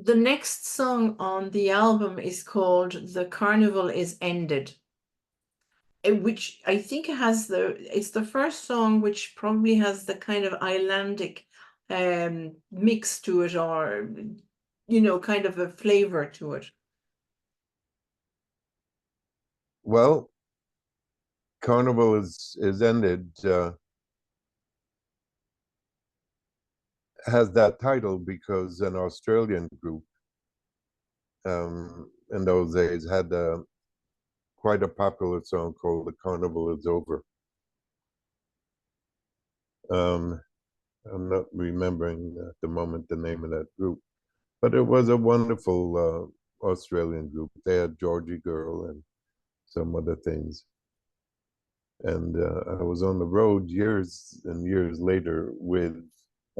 the next song on the album is called "The Carnival is Ended," which I think it's the first song which probably has the kind of Icelandic mix to it, or kind of a flavor to it. Well, Carnival is ended. Has that title because an Australian group in those days had quite a popular song called "The Carnival Is Over." I'm not remembering at the moment the name of that group, but it was a wonderful Australian group. They had Georgie Girl and some other things. And I was on the road years and years later with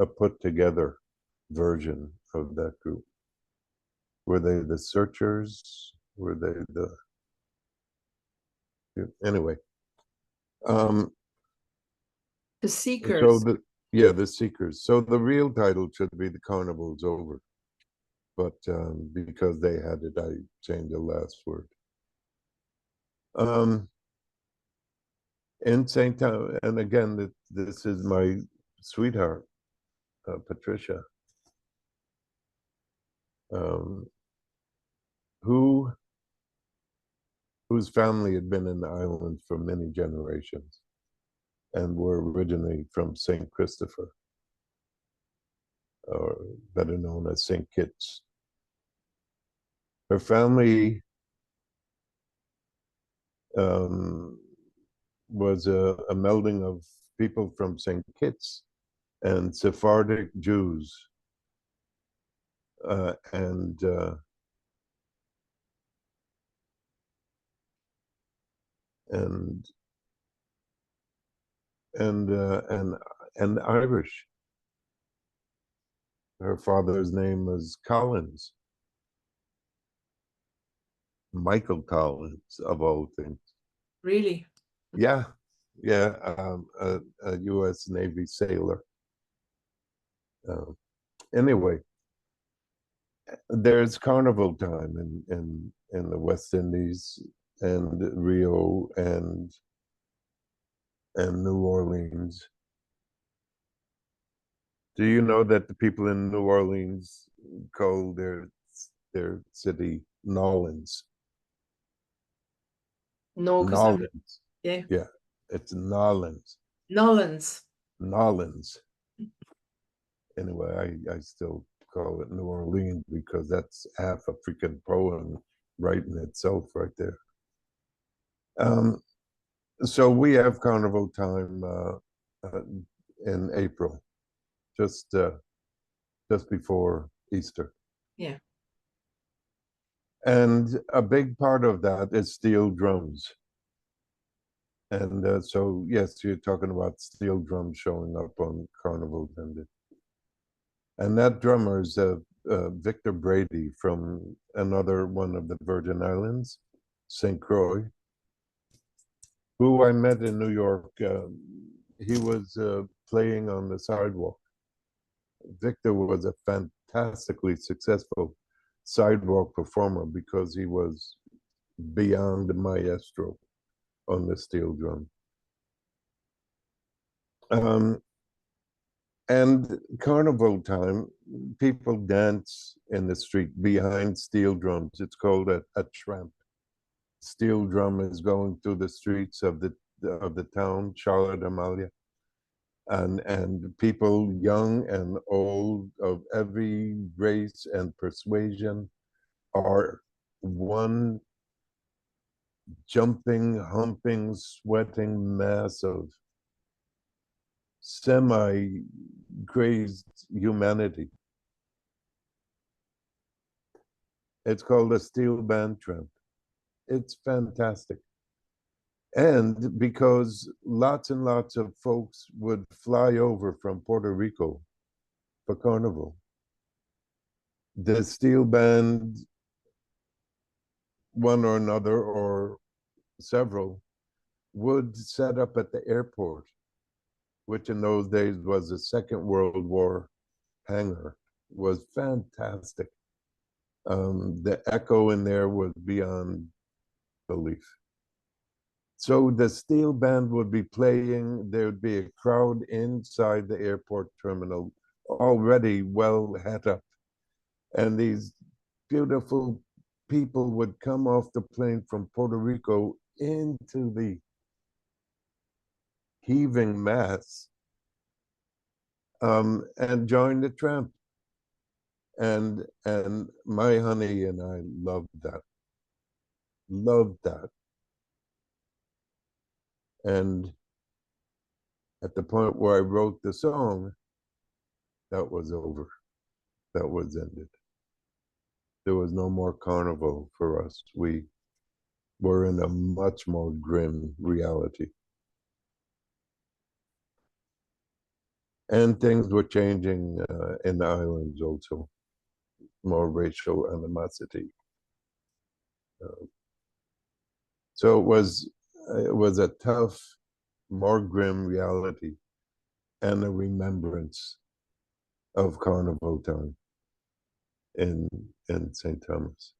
a put together version of that group. Were they the Searchers? Were they the anyway? The So Seekers. the Seekers. So the real title should be "The Carnival's Over," but because they had it, I changed the last word. In St. Thomas, and again, this is my sweetheart, Patricia, whose family had been in the island for many generations and were originally from St. Christopher, or better known as St. Kitts. Her family was a melding of people from St. Kitts and Sephardic Jews, and Irish. Her father's name was Collins, Michael Collins, of all things. Really? Yeah, a U.S. Navy sailor. Anyway, there's carnival time in the West Indies and Rio and New Orleans. Do you know that the people in New Orleans call their city Nolans? No, because Nolans. yeah. Yeah, it's Nolans. Nolans. Nolans. Anyway, I still call it New Orleans because that's half a freaking poem right in itself right there. So we have carnival time in April, just before Easter. Yeah. And a big part of that is steel drums. And so, yes, you're talking about steel drums showing up on Carnival Ended. And that drummer is Victor Brady from another one of the Virgin Islands, St. Croix, who I met in New York. He was playing on the sidewalk. Victor was a fantastically successful sidewalk performer because he was beyond the maestro on the steel drum. And carnival time, people dance in the street behind steel drums. It's called a tramp. Steel drum is going through the streets of the town, Charlotte Amalia, and people young and old of every race and persuasion are one jumping, humping, sweating mass of semi-crazed humanity. It's called a steel band tramp. It's fantastic. And because lots and lots of folks would fly over from Puerto Rico for Carnival, the steel band, one or another or several, would set up at the airport, which in those days was the Second World War hangar, was fantastic. The echo in there was beyond belief. So the steel band would be playing, there would be a crowd inside the airport terminal already well het up. And these beautiful people would come off the plane from Puerto Rico into the heaving mass and join the tramp. And my honey and I loved that. And at the point where I wrote the song, that was over. That was ended. There was no more carnival for us. We were in a much more grim reality. And things were changing in the islands also, more racial animosity. Uh, so it was a tough, more grim reality and a remembrance of Carnival time in St. Thomas.